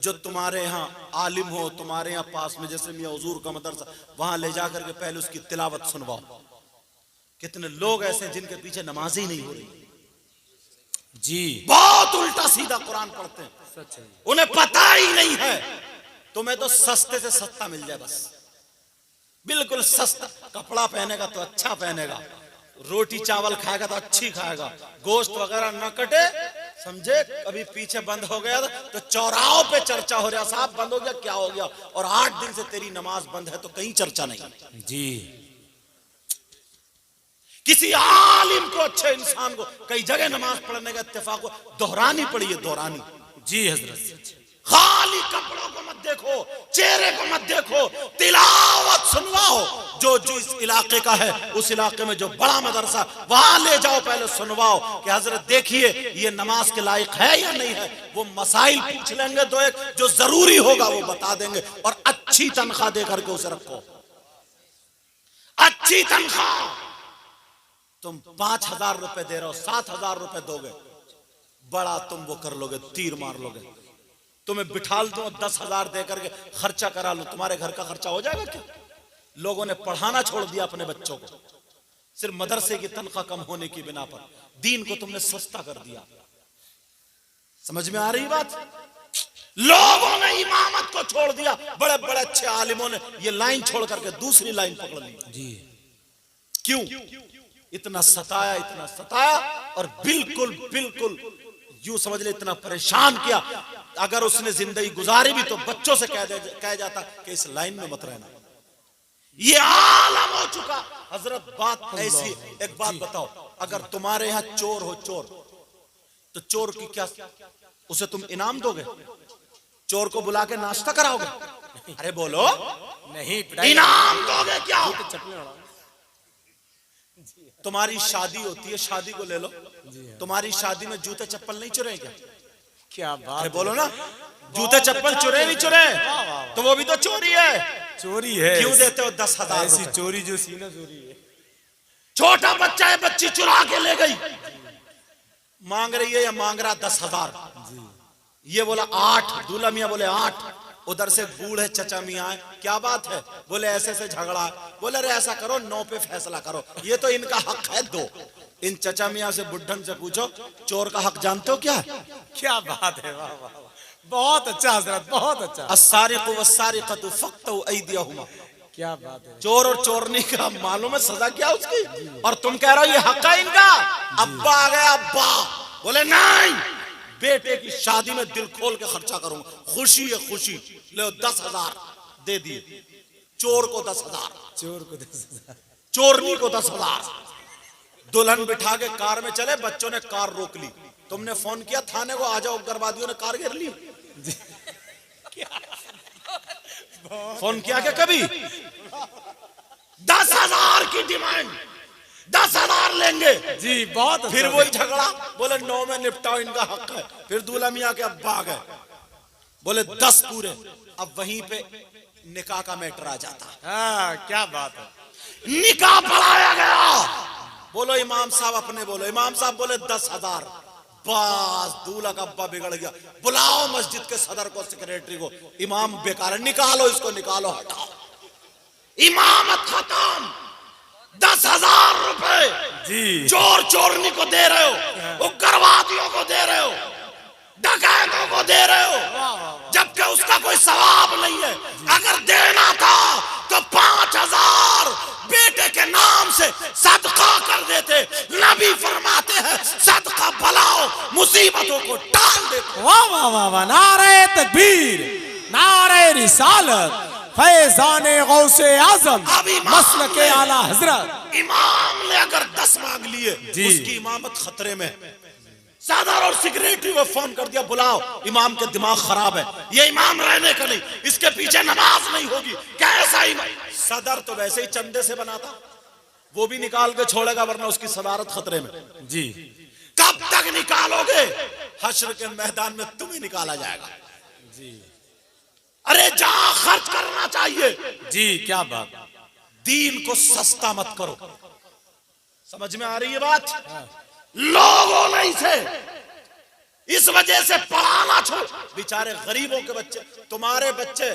जो तुम्हारे यहाँ आलिम हो, तुम्हारे यहाँ पास में जैसे मियां हुजूर का मदरसा, वहां ले जाकर के पहले उसकी तिलावत सुनवाओ। कितने लोग ऐसे हैं जिनके पीछे नमाज ही नहीं हो रही जी, बहुत उल्टा सीधा कुरान पढ़ते हैं, सच है, उन्हें पता ही नहीं है। तुम्हें तो सस्ते से सस्ता मिल जाए बस, बिल्कुल सस्ता। कपड़ा पहनेगा तो अच्छा पहनेगा, रोटी चावल खाएगा तो अच्छी खाएगा, गोश्त वगैरह न कटे, समझे। कभी पीछे बंद हो गया तो चौराहों पे चर्चा हो रहा, साहब बंद हो गया, क्या हो गया, और 8 दिन से तेरी नमाज बंद है तो कहीं चर्चा नहीं जी। किसी आलिम को, अच्छे इंसान को कई जगह नमाज पढ़ने का इत्तेफाक हो, दोहरानी पड़ी है, दोहरानी जी हजरत। खाली कपड़ों को मत देखो, चेहरे को मत देखो, तिलावत सुनवाओ। जो इस इलाके का है, उस इलाके में जो बड़ा मदरसा, वहां ले जाओ, पहले सुनवाओ कि हजरत देखिए ये नमाज के लायक है या नहीं है। वो मसाइल पूछ लेंगे, तो एक जो जरूरी होगा वो बता देंगे, और अच्छी तनख्वाह देकर के उसे रखो, अच्छी तनख्वाह। तुम 5,000 रुपए दे रहे हो, 7,000 रुपए दोगे, बड़ा तुम वो कर लोगे, तीर मार लोगे। तुम्हें बिठा दो 10,000 देकर के खर्चा करा लो, तुम्हारे घर का खर्चा हो जाएगा क्या? लोगों ने पढ़ाना छोड़ दिया अपने बच्चों को, सिर्फ मदरसे की तनख्वाह कम होने की बिना पर दीन को तुमने सस्ता कर दिया। समझ में आ रही बात? लोगों ने इमामत को छोड़ दिया, बड़े बड़े अच्छे आलिमों ने ये लाइन छोड़ करके दूसरी लाइन पकड़ ली जी। क्यों? इतना सताया, इतना सताया, और बिल्कुल बिल्कुल यूं समझ ले इतना परेशान किया। अगर उसने जिंदगी गुजारी भी तो बच्चों से कह जाता कि इस लाइन में मत रहना। ये आलम हो चुका हजरत। बात ऐसी, एक बात बताओ, अगर तुम्हारे यहाँ चोर हो, चोर, तो चोर की क्या, उसे तुम इनाम दोगे? चोर को बुला के नाश्ता कराओगे? अरे बोलो नहीं, इनाम दोगे क्या? तुम्हारी शादी होती है, शादी को ले लो, तुम्हारी शादी में जूते चप्पल नहीं चुरे क्या? क्या बात है, बोलो ना, जूते चप्पल चुरे नहीं चुरे, तो वो भी तो चोरी है। चोरी है। क्यों देते हो 10,000? ऐसी चोरी जो सीना चोरी है। छोटा बच्चा है, बच्ची चुरा के ले गई, मांग रही है या मांग रहा 10,000, ये बोला 8, दूल्हा मियां बोले 8, उधर से बूढ़े चचा मियां आए, क्या बात है? बोले ऐसे से झगड़ा है। बोले अरे ऐसा करो, 9 पे फैसला करो, ये तो इनका हक है 2। इन चचा मियां से, बुढ़न से पूछो, चोर का हक जानते हो क्या? क्या बात है, वाह वाह, बहुत अच्छा हजरत, बहुत अच्छा। अस्सारिकु वस्सारिकतु फक्तु ऐदियहुमा, क्या बात है। चोर और चोरनी का मालूम है सजा क्या उसकी, और तुम कह रहे हो ये हक है इनका। अब्बा आ गया, अब्बा बोले नहीं, बेटे की शादी में दिल खोल के खर्चा करूंगा, खुशी है खुशी, ले 10,000 दे दिए। चोर को 10,000, चोर को 10,000, चोरनी को 10,000। दुल्हन बिठा के कार में चले, बच्चों ने कार रोक ली, तुमने फोन किया थाने को, आ जाओ, उग्रवादियों ने कार घेर ली। फोन किया क्या कभी? 10,000 की डिमांड, 10,000 लेंगे जी, बहुत। फिर वही झगड़ा, बोले 9 में निपटाओ, इनका हक है। फिर दूल्हा मियां के अब्बा आ गए, बोले 10 पूरे। अब वहीं पे निकाह का मैटर आ जाता। हाँ, क्या बात है, निकाह पढ़ाया गया। बोलो इमाम साहब अपने बोलो, इमाम साहब बोले 10,000। बस दूल्हा का अब्बा बिगड़ गया, बुलाओ मस्जिद के सदर को, सेक्रेटरी को, इमाम बेकार है, निकालो इसको, निकालो, हटाओ, इमामत खत्म। 10,000 रुपए जी चोर चोरनी को दे रहे हो, उग्रवादियों को दे रहे हो, डकैतों को दे रहे हो, जबकि उसका कोई सवाब नहीं है। अगर देना था तो 5,000 बेटे के नाम से सदका कर देते। नबी फरमाते हैं सदका भलाओ, मुसीबतों को टाल देते। वाह वाह वाह वाह, नारे तकबीर, नारे रिसालत, फैज़ाने गौसे आज़म, मसलके आला हजरत। इमाम ने अगर 10 मांग लिए, उसकी इमामत खतरे में। सदर और सेक्रेटरी को फोन कर दिया, बुलाओ, इमाम के दिमाग खराब है, ये इमाम रहने का नहीं, इसके पीछे नमाज नहीं होगी। कैसा इमाम? सदर तो वैसे ही चंदे से बनाता, वो भी निकाल के छोड़ेगा, वरना उसकी सदारत खतरे में जी। कब तक निकालोगे? हश्र के मैदान में तुम्हें निकाला जाएगा जी। अरे जहां खर्च करना चाहिए जी, क्या बात। दीन को सस्ता मत करो। समझ में आ रही है बात? लोगों ने इसे इस वजह से पढ़ाना छोड़, बेचारे गरीबों के बच्चे, तुम्हारे बच्चे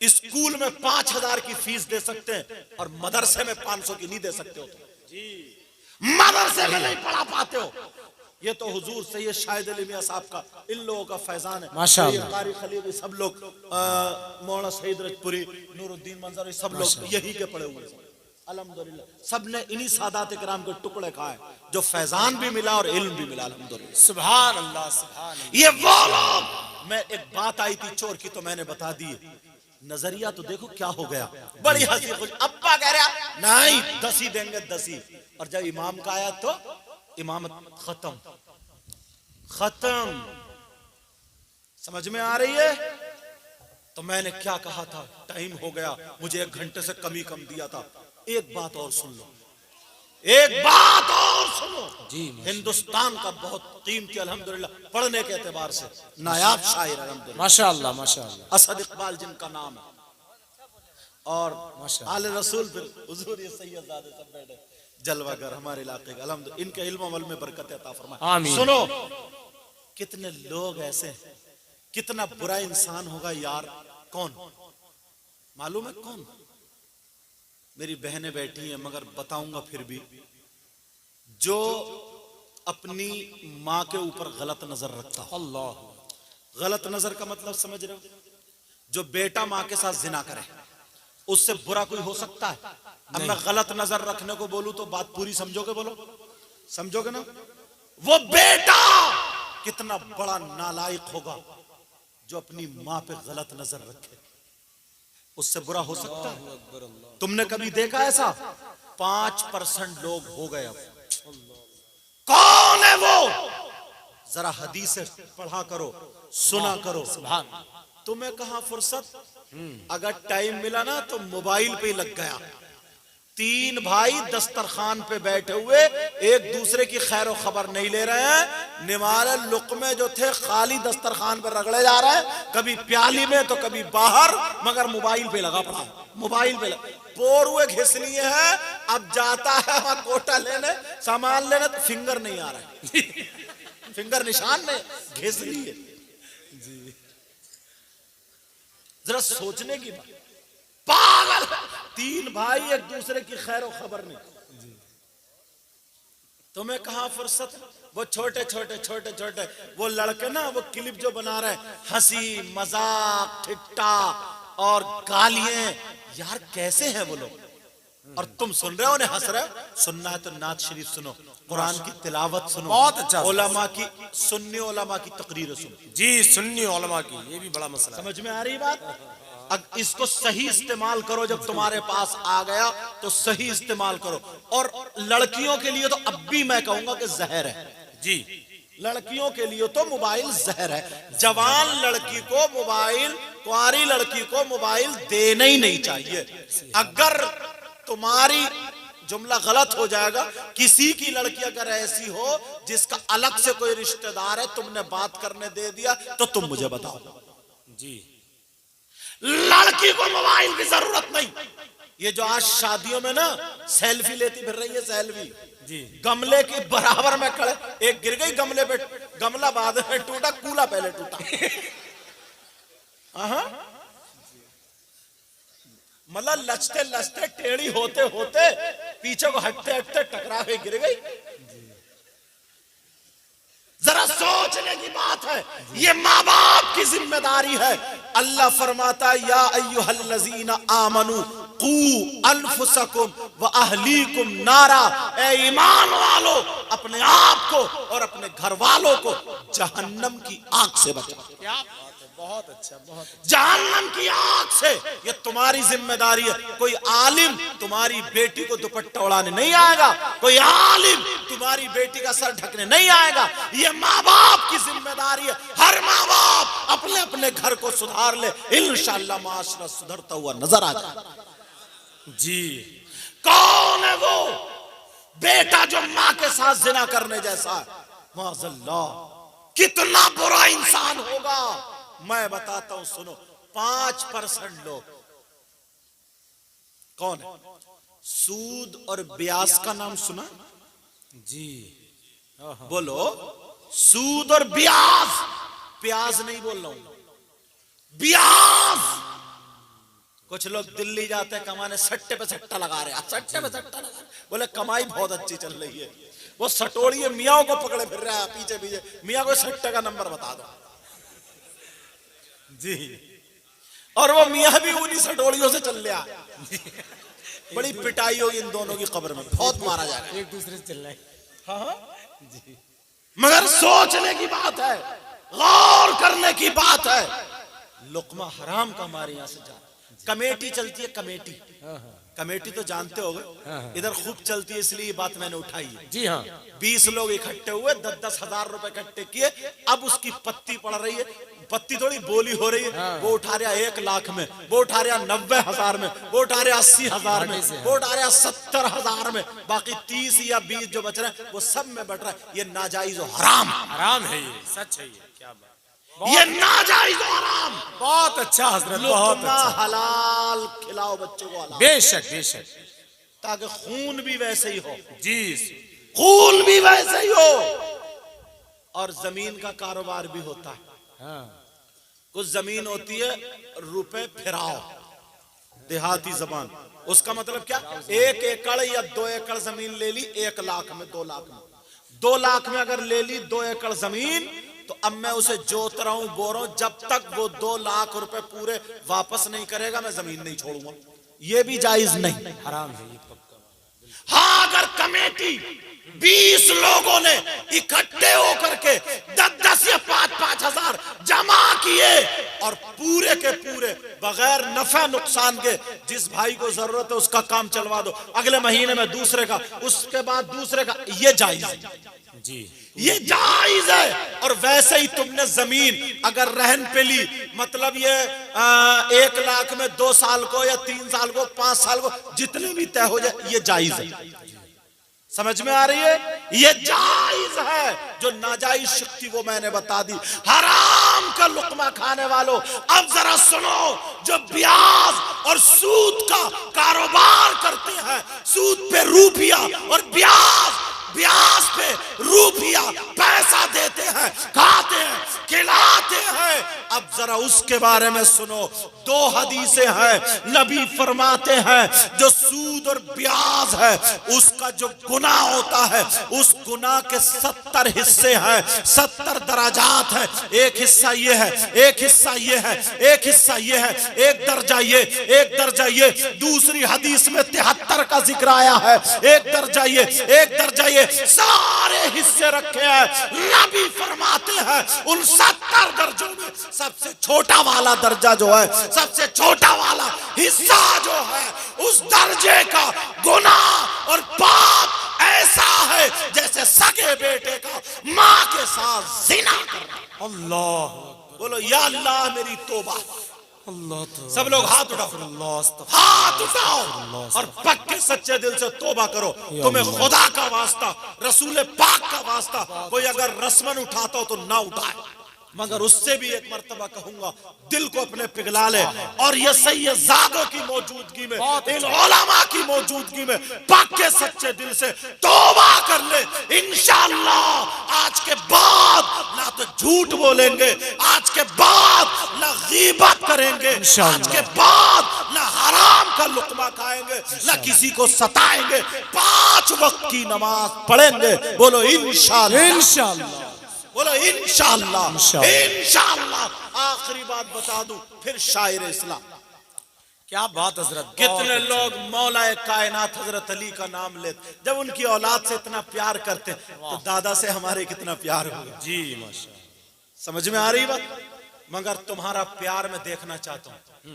स्कूल में 5,000 की फीस दे सकते हैं और मदरसे में 500 की नहीं दे सकते हो तुम। मदरसे में नहीं पढ़ा पाते हो। ये तो हुजूर सैयद शाहिद अली मियां साहब का, इन लोगों का फैजान है। माशाअल्लाह। कारी खलील सब लोग, मौलाना सईद रजपुरी, नूरुद्दीन मंजर, सब लोग यही के पढ़े हुए हैं। अल्हम्दुलिल्लाह सबने इन्हीं सादात इकराम के टुकड़े खाए जो फैजान भी मिला और इल्म भी मिला। अल्हम्दुलिल्लाह सुभान अल्लाह, सुभान अल्लाह। ये वो लोग, मैं एक बात आई थी चोर की तो मैंने बता दी। नजरिया तो देखो क्या हो गया, बड़ी हंसी खुश। अब्बा कह रहा नहीं 10 ही देंगे 10 ही, और जब इमाम का आया तो इमामत खत्म खत्म। समझ में आ रही है? तो मैंने क्या कहा था, टाइम हो गया, मुझे 1 घंटे से कम ही कम दिया था। एक बात और सुन लो, एक बात और सुनो जी। हिंदुस्तान का बहुत कीमती, अल्हम्दुलिल्लाह पढ़ने के एतबार से नायाब शायर, अल्हम्दुलिल्लाह माशाअल्लाह, माशाअल्लाह। असद इकबाल जिनका नाम है, और आले रसूल, फिर हुजूर ये सैयदजादे सब बैठे जलवागर हमारे इलाके का, अल्हम्दुलिल्लाह इनके इल्म अमल में बरकत अता फरमाए। आमीन। सुनो कितने लोग ऐसे हैं, कितना बुरा इंसान होगा यार। कौन मालूम है? कौन? मेरी बहनें बैठी हैं मगर बताऊंगा फिर भी, जो अपनी माँ के ऊपर गलत नजर रखता हो। अल्लाह। गलत नजर का मतलब समझ रहे हो? जो बेटा माँ के साथ जिना करे, उससे बुरा कोई हो सकता है? अब मैं गलत नजर रखने को बोलूं तो बात पूरी समझोगे? बोलो समझोगे ना? वो बेटा कितना बड़ा नालायक होगा जो अपनी माँ पे गलत नजर रखे, उससे बुरा हो सकता है? तुमने कभी देखा ऐसा? 5% लोग हो गए। अब कौन है वो? जरा हदीस पढ़ा करो, सुना करो। तुम्हें कहां फुर्सत? अगर टाइम मिला ना तो मोबाइल पे लग गया। 3 भाई दस्तरखान पे बैठे हुए, एक दूसरे की खैर और खबर नहीं ले रहे हैं। निवाले लुक़मे जो थे खाली दस्तरखान पे रगड़े जा रहे हैं, कभी प्याली में तो कभी बाहर, मगर मोबाइल पे लगा पड़ा। मोबाइल पे लगा, पोर हुए घिसलिए है। अब जाता है वहां कोटा लेने, सामान लेने, तो फिंगर नहीं आ रहा है फिंगर निशान नहीं, घिसलिए। जरा सोचने की बात, पागल। 3 भाई एक दूसरे की खैर और खबर नहीं। तुम्हें कहां फुर्सत? वो छोटे छोटे वो लड़के ना, वो क्लिप जो बना रहे हैं, हंसी मजाक ठिट्टा और गालियां, यार कैसे हैं वो लोग? और तुम सुन रहे हो, उन्हें हंस रहे हो। सुनना है तो नात शरीफ सुनो, कुरान की तिलावत सुनो, बहुत अच्छा। उलमा की, सुन्नी उलमा की तकरीर सुनो। जी, सुन्नी उलमा की, ये भी बड़ा मसला है। समझ में आ रही बात? अब इसको सही इस्तेमाल करो। जब तुम्हारे पास आ गया तो सही इस्तेमाल करो। और लड़कियों के लिए तो अब भी मैं कहूंगा कि जहर है। जी, लड़कियों के लिए तो मोबाइल जहर है। जवान लड़की को मोबाइल, कुंवारी लड़की को मोबाइल देना ही नहीं चाहिए। अगर तुम्हारी जुमला गलत हो जाएगा, किसी की लड़की अगर ऐसी हो जिसका अलग से कोई रिश्तेदार है, तुमने बात करने दे दिया, तो तुम मुझे बताओ। जी, लड़की को मोबाइल की जरूरत नहीं। ये जो आज शादियों में ना सेल्फी लेती फिर रही है, सेल्फी जी, गमले के बराबर में खड़े, एक गिर गई गमले पे, गमला बाद में टूटा, कूला पहले टूटा। मतलब लचते लचते टेढ़ी होते होते पीछे को हटते हटते टकरा के गिर गई। जरा सोचने की बात है, ये माँ बाप की जिम्मेदारी है। अल्लाह फरमाता है, या अय्युहल्लज़ीना आमनू कू अनफुसकुम व अहलीकुम नारा, ए ईमान वालों, अपने आप को और अपने घर वालों को जहन्नम की आग से बचाओ। क्या बहुत अच्छा, बहुत अच्छा। जहन्नम की आग से, ये तुम्हारी जिम्मेदारी है। कोई आलिम तुम्हारी बेटी को दुपट्टा उड़ाने नहीं आएगा, कोई आलिम तुम्हारी बेटी का सर ढकने नहीं आएगा। ये माँ बाप की जिम्मेदारी है। हर माँ बाप अपने अपने घर को सुधार ले, इंशाअल्लाह माशरा सुधरता हुआ नजर आ जाए। जी, कौन है वो बेटा जो माँ के साथ जिना करने जैसा है? माज़अल्लाह, कितना बुरा इंसान होगा। मैं बताता हूं, सुनो। 5% लोग कौन है? सूद और ब्याज का नाम सुना? जी, बोलो। सूद और ब्याज, प्याज नहीं बोल रहा हूं, ब्याज। कुछ लोग दिल्ली जाते हैं कमाने, सट्टे पे सट्टा लगा रहे हैं, सट्टे पे सट्टा लगा रहे, बोले कमाई बहुत अच्छी चल रही है। वो सटोड़िए मियाँ को पकड़े फिर रहा है पीछे पीछे, मियाँ को सट्टे का नंबर बता दो जी, और वो मियाँ भी उन्हीं सटोड़ियों से चल रहा। बड़ी पिटाई होगी इन दोनों की कब्र में, बहुत मारा जाएगा, एक दूसरे से चल रहा है। हाँ जी। मगर सोचने की बात है, गौर करने की बात है। लुकमा हराम का हमारे यहाँ से जा, कमेटी चलती है, कमेटी, कमेटी तो जानते होगे, इधर खूब चलती है, इसलिए ये बात मैंने उठाई है। जी हाँ। 20 लोग इकट्ठे हुए, 10-10 हजार रुपए इकट्ठे किए, अब उसकी पत्ती पड़ रही है, पत्ती थोड़ी बोली हो रही है। वो उठा रहा 1 लाख में, वो उठा रहा 90,000 में, वो उठा रहा 80,000 में, वो उठा रहा 70,000 में, बाकी 30 या 20 जो बच रहे हैं वो सब में बट रहा है। ये नाजायज और हराम, हराम है, ये सच है, ये क्या बात, ये नाजायज और हराम। बहुत अच्छा हजरत, बहुत लुकमा अच्छा। हलाल खिलाओ बच्चों को, हलाल, बेशक बेशक, ताकि खून भी वैसे ही हो, जी, खून भी वैसे ही हो, और जमीन का कारोबार भी होता है। हाँ। कुछ जमीन होती है रुपए फिराओ, देहाती जबान, उसका मतलब क्या, 1 एकड़ या 2 एकड़ जमीन ले ली 1 लाख में, 2 लाख में, 2 लाख में अगर ले ली 2 एकड़ जमीन, तो अब मैं उसे जोत रहा हूं, बो रहा हूं, जब तक वो 2 लाख रुपए पूरे वापस नहीं करेगा मैं जमीन नहीं छोड़ूंगा। ये भी जायज नहीं, हराम है ये पक्का। हाँ, अगर कमेटी 20 लोगों ने इकट्ठे होकर के 10-10 या 5-5 हजार जमा किए, और पूरे के पूरे बगैर नफा नुकसान के, जिस भाई को जरूरत है उसका काम चलवा दो, अगले महीने में दूसरे का, उसके बाद दूसरे का, ये जायज है जी, ये जायज है। और वैसे ही तुमने जमीन अगर रहन पे ली, मतलब ये 1 लाख में 2 साल को या 3 साल को 5 साल को जितने भी तय हो जाए, ये जायज है। समझ में आ रही है, ये जायज है। जो नाजायज शक्ति वो मैंने बता दी। हराम का लुकमा खाने वालों, अब जरा सुनो, जो ब्याज और सूद का कारोबार करते हैं, सूद पे रुपया और ब्याज पे रुपया पैसा देते हैं, खाते हैं, खिलाते हैं, अब जरा उसके बारे में सुनो। 2 हदीसें हैं, नबी फरमाते हैं जो सूद और ब्याज है उसका जो गुनाह होता है, उस गुनाह के 70 हिस्से हैं, 70 दराजात हैं। एक हिस्सा ये है, एक हिस्सा ये है, एक हिस्सा ये है, एक दर्जा ये, एक दर्जा ये। दूसरी हदीस में 73 का जिक्र आया है, एक दर्जा ये, एक दर्जा ये, सारे हिस्से रखे हैं। नबी फरमाते हैं उन 70 दर्जों में सबसे छोटा वाला दर्जा जो है, सबसे छोटा वाला हिस्सा जो है, उस दर्जे का गुनाह और पाप ऐसा है जैसे सगे बेटे का मां के साथ जिना करना। अल्लाह, बोलो या अल्लाह मेरी तौबा। अल्लाह, सब लोग हाथ उठाओ, हाथ उठाओ और पक्के सच्चे दिल से तौबा करो। तुम्हें खुदा का वास्ता, रसूल पाक का वास्ता, कोई अगर रस्मन उठाता हो तो ना उठाए, मगर उससे भी एक मर्तबा कहूंगा, दिल को अपने पिघला ले, और ये सैयदादों की मौजूदगी में, इन उलमा की मौजूदगी में पक्के सच्चे दिल से तौबा कर ले। इंशाअल्लाह आज के बाद ना तो झूठ बोलेंगे, आज के बाद ना गीबत करेंगे, आज के बाद ना हराम का लुकमा खाएंगे, ना किसी को सताएंगे, 5 वक्त की नमाज पढ़ेंगे। बोलो इंशाअल्लाह, इंशाअल्लाह, बोलो इंशाअल्लाह, इंशाअल्लाह। आखिरी बात बता दूं, फिर शायर इस्लाम। क्या बात हजरत, कितने लोग मौलाए कायनात हजरत अली का नाम लेते, जब उनकी औलाद से इतना प्यार करते तो दादा से हमारे कितना प्यार होगा जी, माशाअल्लाह। समझ में आ रही बात। मगर तुम्हारा प्यार मैं देखना चाहता हूं।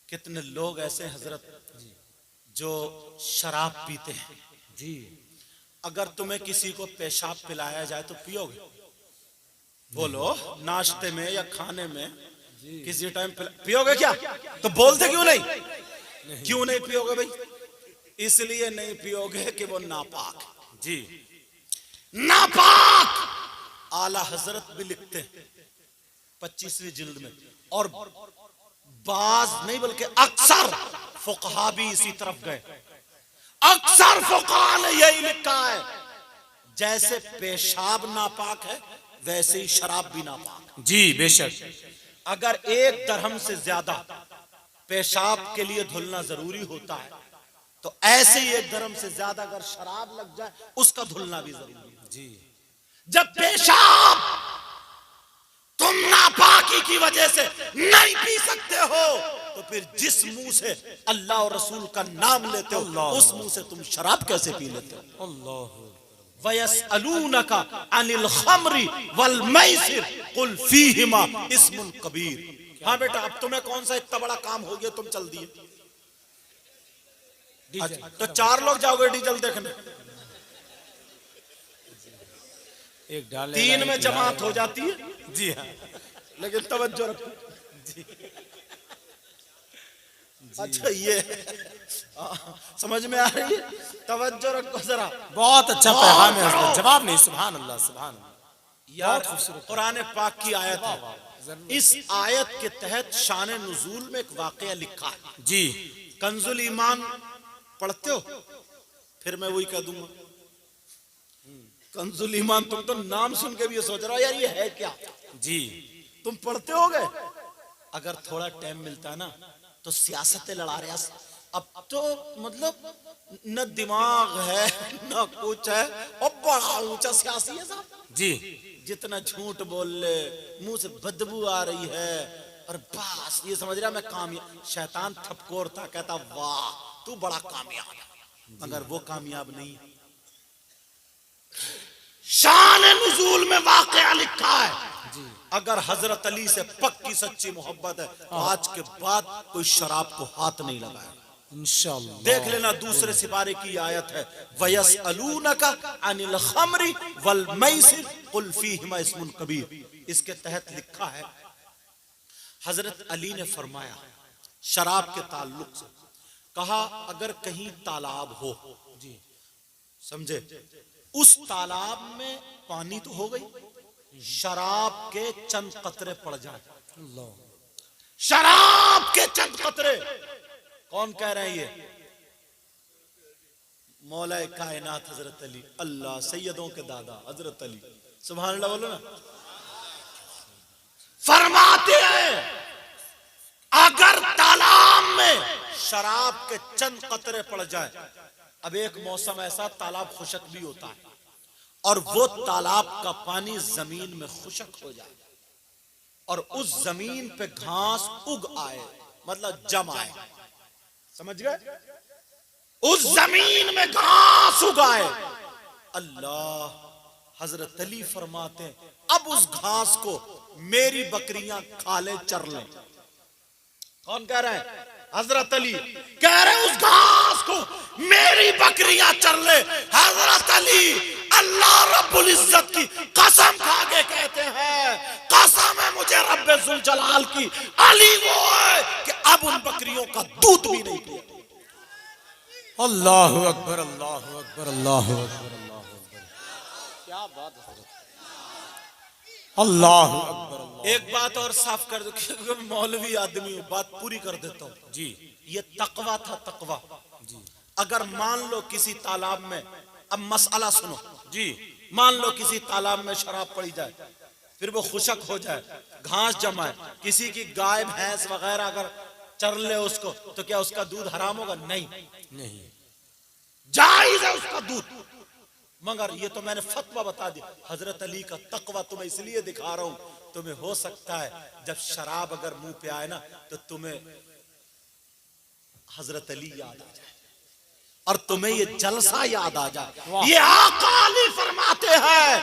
कितने लोग ऐसे हजरत जो शराब पीते हैं जी, अगर तुम्हें किसी को पेशाब पिलाया जाए तो पियोगे? बोलो, नाश्ते में या खाने में किसी टाइम पियोगे क्या? तो बोलते क्यों नहीं? क्यों नहीं पियोगे भाई? इसलिए नहीं पियोगे कि वो नापाक जी, नापाक। आला हजरत भी लिखते हैं 25वीं जिल्द में, और बाज नहीं बल्कि अक्सर फुकहा भी इसी तरफ गए। अक्सर फुकहा ने यही लिखा है, जैसे पेशाब नापाक है वैसे ही शराब भी नापाक है। जी बेशक। अगर 1 दरहम से ज्यादा पेशाब के लिए धुलना जरूरी होता है तो ऐसे ही 1 दरहम से ज्यादा अगर शराब लग जाए उसका धुलना भी जरूरी है। जी। जब पेशाब तुम नापाकी की वजह से नहीं पी सकते हो तो फिर जिस मुंह से अल्लाह और रसूल का नाम लेते हो उस मुंह से तुम शराब कैसे पी लेते हो? अल्लाह। वयसअलूनका अनिल खम्री वल मैसिर कुल फीहिमा इस्मुन कबीर। हाँ बेटा, अब तुम्हें कौन सा इतना बड़ा काम हो गया, तुम चल दिए। अच्छा, तो 4 लोग जाओगे डीजल देखने, एक डाले 3 में जमात हो जाती है। जी हाँ। लेकिन तवज्जो रखो जी। अच्छा ये समझ में आ रही है? तवज्जो रखो जरा। बहुत अच्छा पैगाम है हज़रत, जवाब नहीं। सुभान अल्लाह, सुभान अल्लाह। यार कुरान पाक की आयत है, इस आयत के तहत शान नुज़ूल में एक वाकया लिखा है। जी। कंजुल ईमान पढ़ते हो? फिर मैं वही कह दूंगा। कंजुल ईमान, तुम तो नाम सुन के भी ये सोच रहे हो यार ये है क्या? जी। तुम पढ़ते होगे। अगर थोड़ा टाइम मिलता है ना तो सियासतें लड़ा रहे हैं। अब तो मतलब न दिमाग है न कुछ है, और बड़ा ऊंचा सियासी है साहब जी। जितना झूठ बोल ले, मुंह से बदबू आ रही है, और बस ये समझ रहा मैं कामयाब। शैतान थपकोरता, कहता वाह तू बड़ा कामयाब है, मगर वो कामयाब नहीं है। शान नुज़ूल में वाकया लिखा है। अगर हजरत अली से पक्की सच्ची मोहब्बत है तो आज के बाद कोई शराब को हाथ नहीं लगाया इंशाअल्लाह। देख लेना, दूसरे सिपारे की आयत है, वयसअलूनका अनिल खम्री वल मैसिर कुल फीहिमा इस्मुन कबीर। इसके तहत लिखा है, हजरत अली ने फरमाया शराब के ताल्लुक से, कहा अगर कहीं तालाब हो, जी समझे, उस तालाब में पानी तो हो गई, शराब के चंद कतरे पड़ जाए, शराब के चंद कतरे, कौन कह रहे हैं ये? मौला कायनात हजरत अली, अल्लाह सैयदों के दादा हजरत अली, सुभान अल्लाह बोलो ना। फरमाते हैं अगर तालाब में शराब के चंद कतरे पड़ जाए, अब एक मौसम ऐसा तालाब खुशक भी होता है, और वो तालाब का पानी जमीन में खुशक हो जाए और उस जमीन पे घास उग आए, मतलब जम आए, समझ गए? उस जमीन में घास उग आए, अल्लाह हजरत अली फरमाते हैं अब उस घास को मेरी बकरियां खा ले, चर ले। कौन कह रहे हैं? हजरत अली कह रहे उस घास को मेरी बकरियां चर ले। हजरत अली अल्लाह रब्बुल इज्जत की कसम खा के कहते हैं, कसम है मुझे रब्बे जुल जलाल की, अली वो है कि अब उन बकरियों का दूध भी नहीं पिया। अल्लाहु अकबर, अल्लाहु अकबर, अल्लाहु अकबर, अल्लाहु अकबर। क्या बात है, अल्लाहु अकबर। एक बात और साफ कर दो, क्योंकि मौलवी आदमी हूं, बात पूरी कर देता हूं जी। ये तकवा था, तकवा जी। अगर मान लो किसी तालाब में, अब मसला सुनो जी, मान लो किसी तालाब में शराब पड़ी जाए, फिर वो खुशक हो जाए, घास जमाए, किसी की गाय भैंस वगैरह अगर चर ले उसको, तो क्या उसका दूध हराम होगा? नहीं, नहीं, जायज है उसका दूध। मगर ये तो मैंने फतवा बता दिया। हजरत अली का तकवा तुम्हें इसलिए दिखा रहा हूं, तुम्हें हो सकता है जब शराब अगर मुंह पे आए ना तो तुम्हें हजरत अली याद आ जाए और तुम्हें ये जलसा याद आ जाए। ये आका अली फरमाते हैं,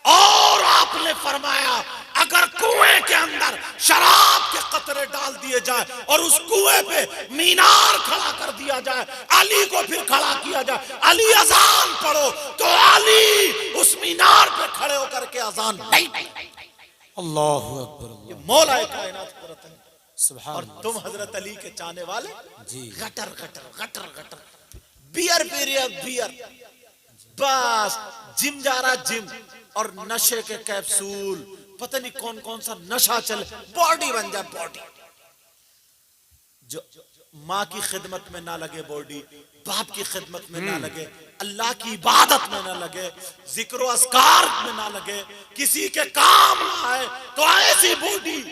और आपने फरमाया अगर कुएं के अंदर शराब के कतरे डाल दिए जाए और उस कुएं पे मीनार खड़ा कर दिया जाए, अली को फिर खड़ा किया जाए, अली अजान पढ़ो तो अली उस मीनार पे खड़े होकर के अजान नहीं। अल्लाहु अकबर। ये मौला कायनात कुदरत है, सुभान और अल्लाह। तुम हजरत अली के चाहने वाले जी। गटर गटर गटर गटर बियर पी रहे हैं, बियर, बस जिम जा रहा, जिम, और नशे के कैप्सूल, पता नहीं कौन कौन सा नशा चले, बॉडी बन जाए बॉडी। जो माँ की खिदमत में ना लगे बॉडी, बाप की खिदमत में ना लगे, अल्लाह की इबादत में ना लगे, जिक्र अस्कार में ना लगे, किसी के काम ना आए, तो ऐसी बॉडी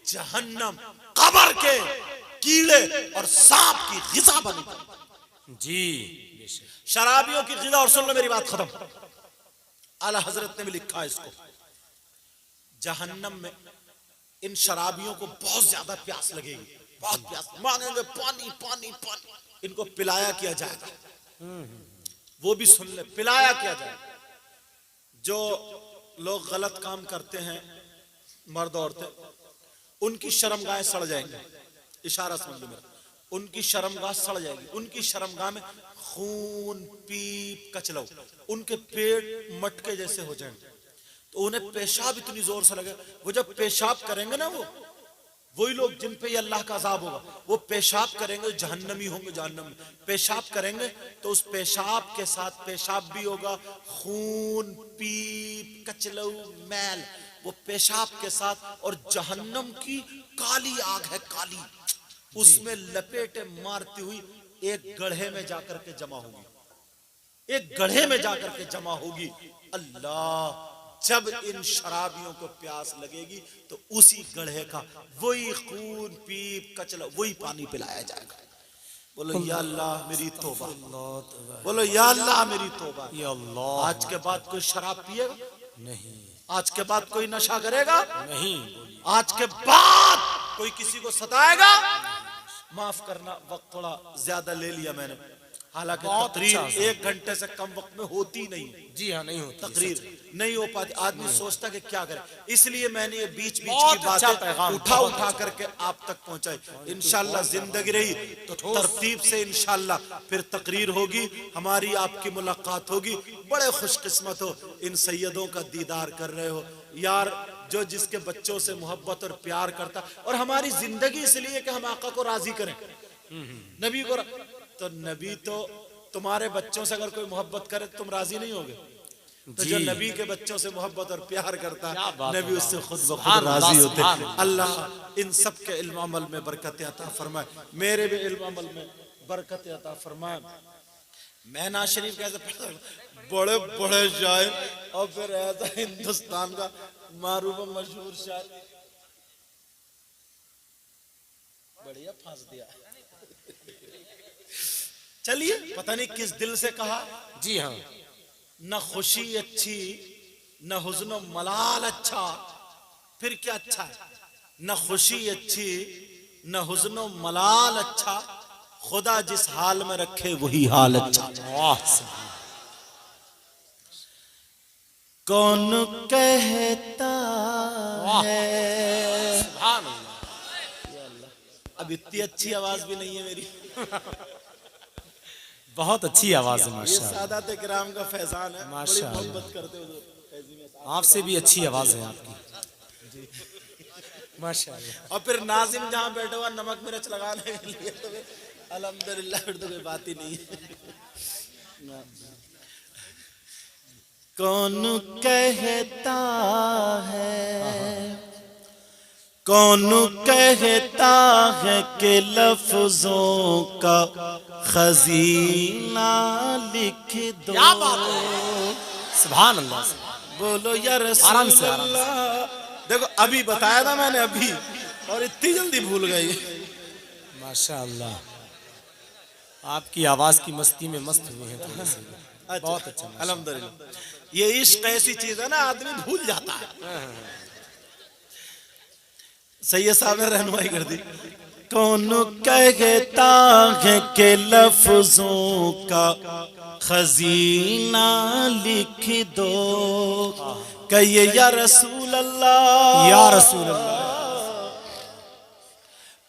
जहन्नम, कब्र के कीड़े और सांप की ग़िज़ा बनी। जी शराबियों की ग़िज़ा। और सुन लो मेरी बात खत्म, आला हजरत ने भी लिखा है इसको, जहन्नम में इन शराबियों को बहुत ज्यादा प्यास लगेगी, बहुत प्यास मांगेंगे, पानी पानी पानी, इनको पिलाया किया जाएगा। वो भी सुन ले, पिलाया किया जाएगा। जो लोग गलत काम करते हैं, मर्द औरतें, उनकी शर्मगाहें सड़ जाएंगी, इशारा समझ लो मेरा, उनकी शर्मगाह सड़ जाएगी, उनकी शर्मगाह में खून पीप कचलव, उनके पेट मटके जैसे हो जाएंगे, तो उन्हें पेशाब इतनी जोर से लगे, वो जब पेशाब करेंगे ना, वही लोग जिन पे ये अल्लाह का अजाब होगा, वो पेशाब करेंगे, जहन्नमी होंगे, जहन्नम में पेशाब करेंगे, तो उस पेशाब के साथ पेशाब भी होगा, खून पीप कचलऊ मैल, वो पेशाब के साथ, और जहन्नम की काली आग है, काली, उसमें लपेटे मारती हुई एक गड्ढे में जाकर के जमा होगी, एक गड्ढे में जाकर के जमा होगी। अल्लाह, जब इन शराबियों को प्यास लगेगी तो उसी गड्ढे का वही खून पीप कचला, वही पानी पिलाया जाएगा। बोलो या अल्लाह मेरी तौबा, बोलो या अल्लाह मेरी तौबा। या अल्लाह, आज के बाद कोई शराब पिएगा नहीं, आज के बाद कोई नशा करेगा नहीं, आज के बाद कोई किसी को सताएगा। माफ करना, वक्त थोड़ा ज्यादा ले लिया मैंने, हालांकि तकरीर 1 घंटे से कम वक्त में होती नहीं। जी हाँ, नहीं होती, तकरीर नहीं हो पाती, आदमी सोचता कि क्या करे, इसलिए मैंने ये बीच बीच की बातें उठा करके आप तक पहुंचाई। इंशाल्लाह जिंदगी रही तो तरतीब से इंशाल्लाह फिर तकरीर होगी, हमारी आपकी मुलाकात होगी। बड़े खुशकिस्मत हो, इन सैयदों का दीदार कर रहे हो यार, जो जिसके बच्चों से मोहब्बत और प्यार करता, और हमारी जिंदगी इसलिए कि हम आका को राजी करें, नबी को। तो नबी तो तुम्हारे बच्चों से अगर कोई मोहब्बत करे तो तुम राजी नहीं होगे, तो जो नबी के बच्चों से मोहब्बत और प्यार करता है, नबी उससे खुद ब खुद राजी होते। अल्लाह इन सब के इल्म अमल में बरकत अता फरमाए, मेरे भी इल्म अमल में बरकत अता फरमाए। मैं ना शरीफ कैसे पढ़ता, बड़े बड़े शायर, और फिर ऐसा हिंदुस्तान का मारूफ मशहूर शायर, बढ़िया फांस दिया। चलिए, पता नहीं किस दिल से कहा। जी हाँ, न खुशी अच्छी न हुज़्न मलाल अच्छा, फिर क्या अच्छा है? न खुशी अच्छी न हुज़्न मलाल अच्छा, खुदा जिस हाल में रखे वही हाल अच्छा। कौन कहता है, अब इतनी अच्छी आवाज भी नहीं है मेरी। बहुत अच्छी आवाज है माशाअल्लाह, सादात किराम का फैजान है, बड़ी मोहब्बत करते हो, आपसे भी अच्छी आवाज है आपकी माशाअल्लाह। और फिर नाजिम जहाँ बैठा हुआ नमक मिर्च लगाने के लिए, तो अल्हम्दुलिल्लाह फिर तो कोई बात ही नहीं है। कौन कहता है, कौन कहता है कि लफ्जों का खजीना लिख दो। क्या बात है, सुभान अल्लाह, बोलो या रसूल अल्लाह। देखो अभी बताया था मैंने अभी, और इतनी जल्दी भूल गई। माशाअल्लाह, आपकी आवाज की मस्ती में मस्त हुए हैं थोड़े से। बहुत अच्छा, अल्हम्दुलिल्लाह। ये इश्क ऐसी चीज है ना, आदमी भूल जाता है। सैयद साहब ने रहनुमाई कर दी। कौन कहता है कि लफ्जों का खजीना लिख दो, कहिए या रसूल अल्लाह, या रसूल अल्लाह।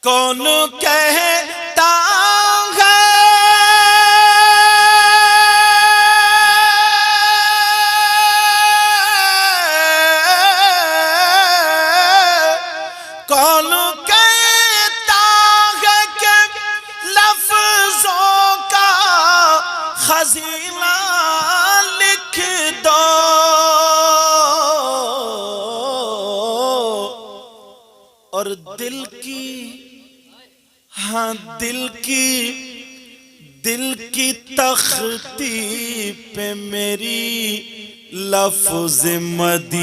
कौन कहता है खजीना लिख दो, और दिल की, हाँ दिल की तख्ती पे मेरी लफ्ज़ मदी